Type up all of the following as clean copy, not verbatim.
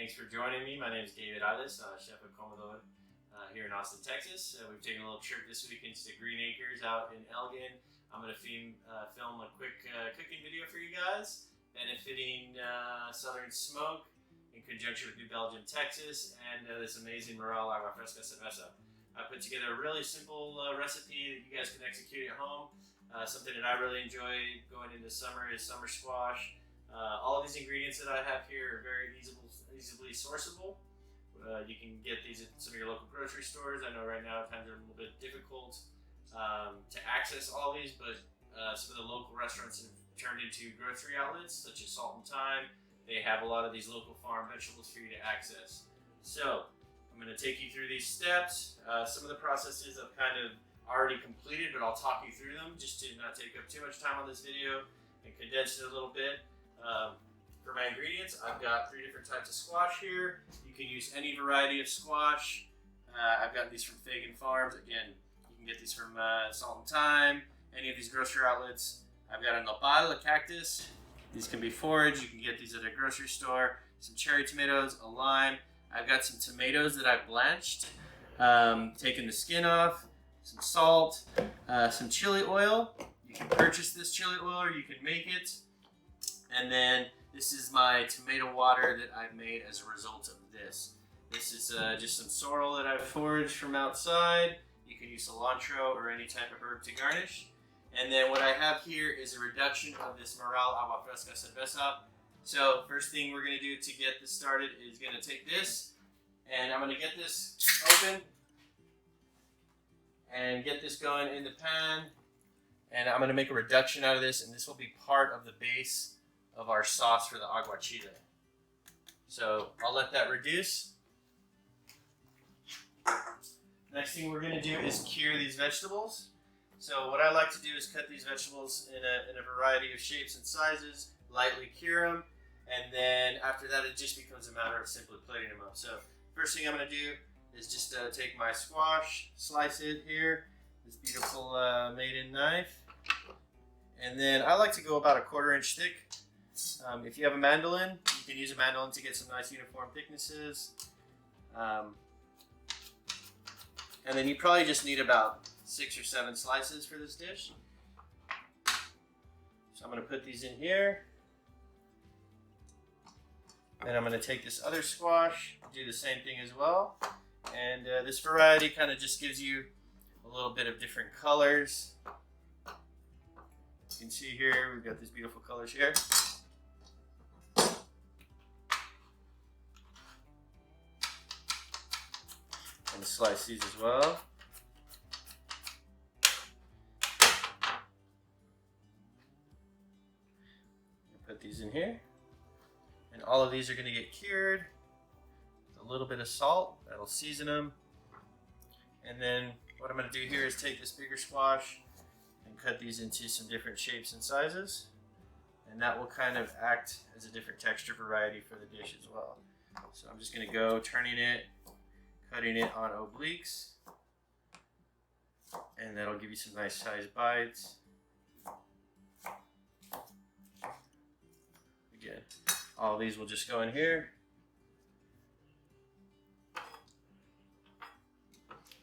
Thanks for joining me. My name is Gabe, Erales, chef at Comedor here in Austin, Texas. We've taken a little trip this week into Green Acres out in Elgin. I'm going to film a quick cooking video for you guys, benefiting Southern Smoke in conjunction with New Belgium, Texas, and this amazing Mural Agua Fresca Cerveza. I put together a really simple recipe that you guys can execute at home. Something that I really enjoy going into summer is summer squash. All of these ingredients that I have here are very easily sourceable. You can get these at some of your local grocery stores. I know right now at times they're a little bit difficult to access all these, but some of the local restaurants have turned into grocery outlets such as Salt and Thyme. They have a lot of these local farm vegetables for you to access. So I'm going to take you through these steps. Some of the processes I've kind of already completed, but I'll talk you through them just to not take up too much time on this video and condense it a little bit. For my ingredients, I've got 3 different types of squash here. You can use any variety of squash. I've got these from Fagan Farms. Again, you can get these from Salt and Thyme, any of these grocery outlets. I've got a nopal, a cactus. These can be foraged. You can get these at a grocery store. Some cherry tomatoes, a lime. I've got some tomatoes that I've blanched, taken the skin off, some salt, some chili oil. You can purchase this chili oil or you can make it. And then this is my tomato water that I've made as a result of this. This is just some sorrel that I've foraged from outside. You can use cilantro or any type of herb to garnish. And then what I have here is a reduction of this Mural Agua Fresca Cerveza. So first thing we're going to do to get this started is going to take this, and I'm going to get this open and get this going in the pan. And I'm going to make a reduction out of this, and this will be part of the base of our sauce for the Aguachile. So I'll let that reduce. Next thing we're going to do is cure these vegetables. So what I like to do is cut these vegetables in a variety of shapes and sizes, lightly cure them, and then after that it just becomes a matter of simply plating them up. So first thing I'm going to do is just take my squash, slice it here, this beautiful maiden knife, and then I like to go about a 1/4 inch thick. If you have a mandolin, you can use a mandolin to get some nice uniform thicknesses. And then you probably just need about 6 or 7 slices for this dish. So I'm going to put these in here. Then I'm going to take this other squash, do the same thing as well. And this variety kind of just gives you a little bit of different colors. You can see here, we've got these beautiful colors here. And slice these as well. Put these in here. And all of these are going to get cured with a little bit of salt. That'll season them. And then what I'm going to do here is take this bigger squash and cut these into some different shapes and sizes. And that will kind of act as a different texture variety for the dish as well. So I'm just going to go turning it, cutting it on obliques, and that'll give you some nice sized bites. Again, all these will just go in here. I'm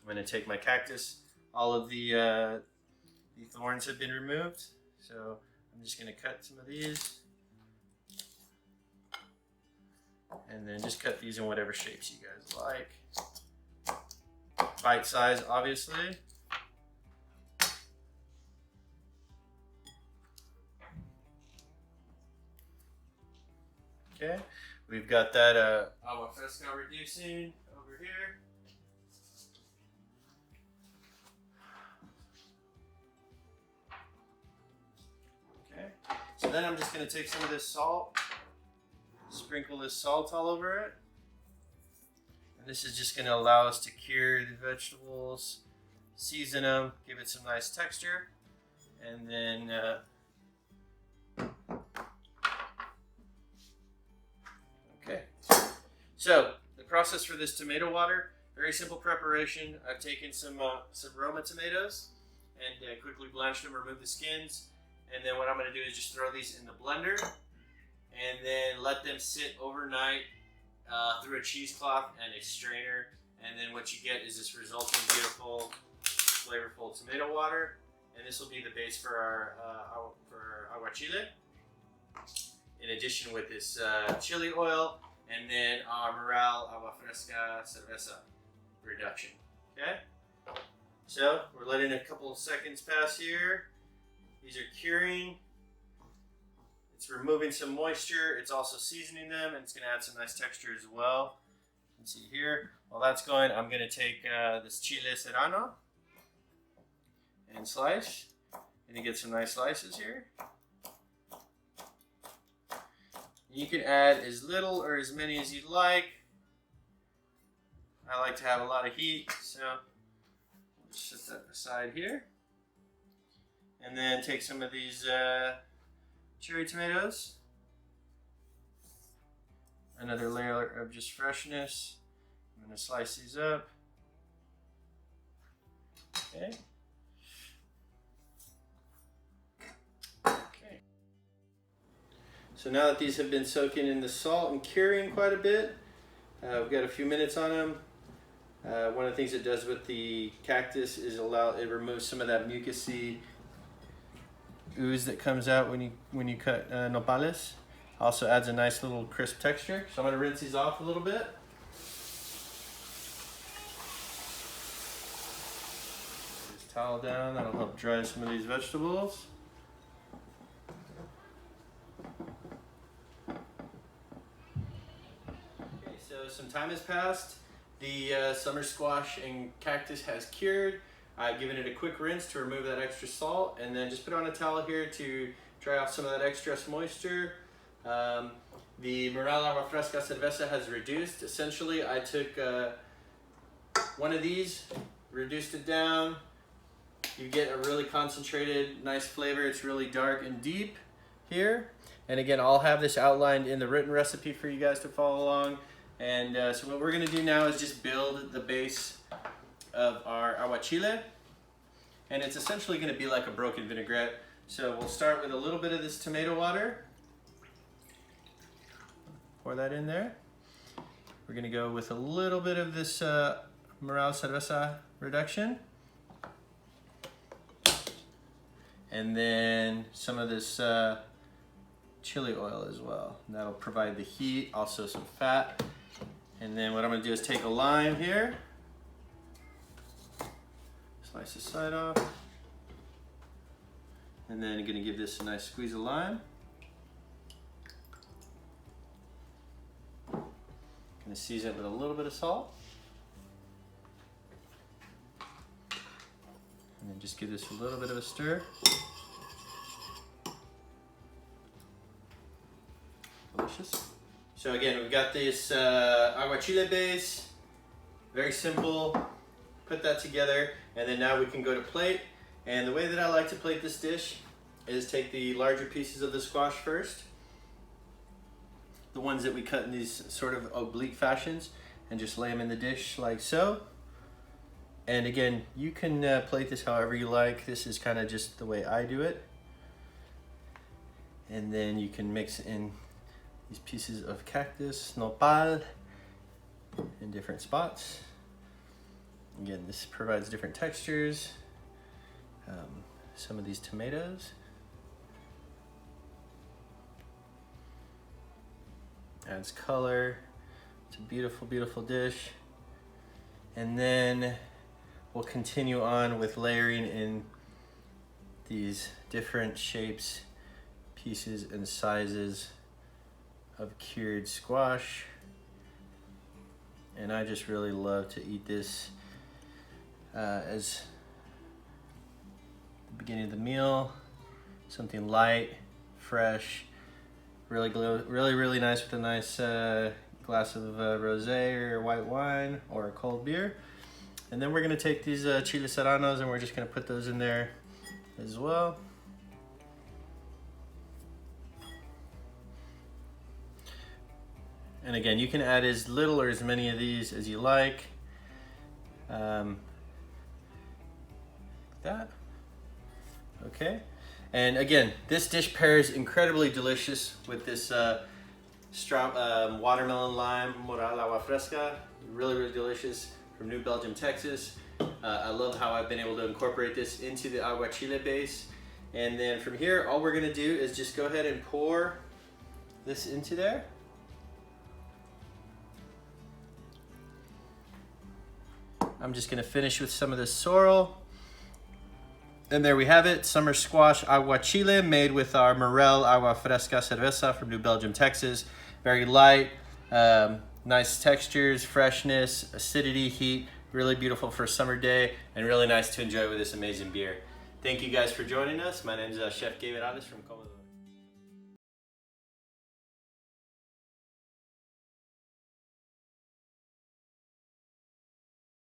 going to take my cactus. All of the thorns have been removed, so I'm just going to cut some of these. And then just cut these in whatever shapes you guys like. Bite size, obviously. Okay, we've got that Agua Fresca reducing over here. Okay, so then I'm just going to take some of this salt, sprinkle this salt all over it. And this is just going to allow us to cure the vegetables, season them, give it some nice texture, and then okay. So the process for this tomato water, very simple preparation. I've taken some Roma tomatoes and quickly blanched them, removed the skins, and then what I'm going to do is just throw these in the blender and then let them sit overnight through a cheesecloth and a strainer. And then what you get is this resulting beautiful, flavorful tomato water. And this will be the base for our aguachile. In addition with this chili oil, and then our Mural Agua Fresca Cerveza reduction. Okay? So we're letting a couple of seconds pass here. These are curing. It's removing some moisture. It's also seasoning them, and it's going to add some nice texture as well. You can see here. While that's going, I'm going to take this chile serrano and slice. And you get some nice slices here. You can add as little or as many as you'd like. I like to have a lot of heat, so just set that aside here. And then take some of these cherry tomatoes. Another layer of just freshness. I'm going to slice these up. Okay. So now that these have been soaking in the salt and curing quite a bit, we've got a few minutes on them. One of the things it does with the cactus is it removes some of that mucousy ooze that comes out when you cut nopales. Also adds a nice little crisp texture. So I'm going to rinse these off a little bit. Just towel down, that'll help dry some of these vegetables. Some time has passed. The summer squash and cactus has cured. I've given it a quick rinse to remove that extra salt, and then just put on a towel here to dry off some of that excess moisture. The Mural Agua Fresca Cerveza has reduced. Essentially, I took one of these, reduced it down. You get a really concentrated, nice flavor. It's really dark and deep here. And again, I'll have this outlined in the written recipe for you guys to follow along. And so what we're going to do now is just build the base of our aguachile. And it's essentially going to be like a broken vinaigrette. So we'll start with a little bit of this tomato water. Pour that in there. We're going to go with a little bit of this Mural Cerveza reduction. And then some of this chili oil as well. And that'll provide the heat, also some fat. And then what I'm going to do is take a lime here, slice the side off, and then I'm going to give this a nice squeeze of lime. Going to season it with a little bit of salt. And then just give this a little bit of a stir. Delicious. So again, we've got this aguachile base, very simple. Put that together, and then now we can go to plate. And the way that I like to plate this dish is take the larger pieces of the squash first, the ones that we cut in these sort of oblique fashions, and just lay them in the dish like so. And again, you can plate this however you like. This is kind of just the way I do it. And then you can mix in these pieces of cactus, nopal, in different spots. Again, this provides different textures. Some of these tomatoes. Adds color. It's a beautiful, beautiful dish. And then we'll continue on with layering in these different shapes, pieces, and sizes of cured squash. And I just really love to eat this as the beginning of the meal. Something light, fresh, really nice with a nice glass of rosé or white wine or a cold beer. And then we're gonna take these chile serranos and we're just gonna put those in there as well. And again, you can add as little or as many of these as you like. That. Okay. And again, this dish pairs incredibly delicious with this watermelon lime Mural Agua Fresca. Really, really delicious from New Belgium, Texas. I love how I've been able to incorporate this into the Aguachile base. And then from here, all we're gonna do is just go ahead and pour this into there. I'm just gonna finish with some of this sorrel. And there we have it, summer squash Aguachile made with our Mural Agua Fresca Cerveza from New Belgium, Texas. Very light, nice textures, freshness, acidity, heat. Really beautiful for a summer day and really nice to enjoy with this amazing beer. Thank you guys for joining us. My name is Chef Gabe Erales from Comedor.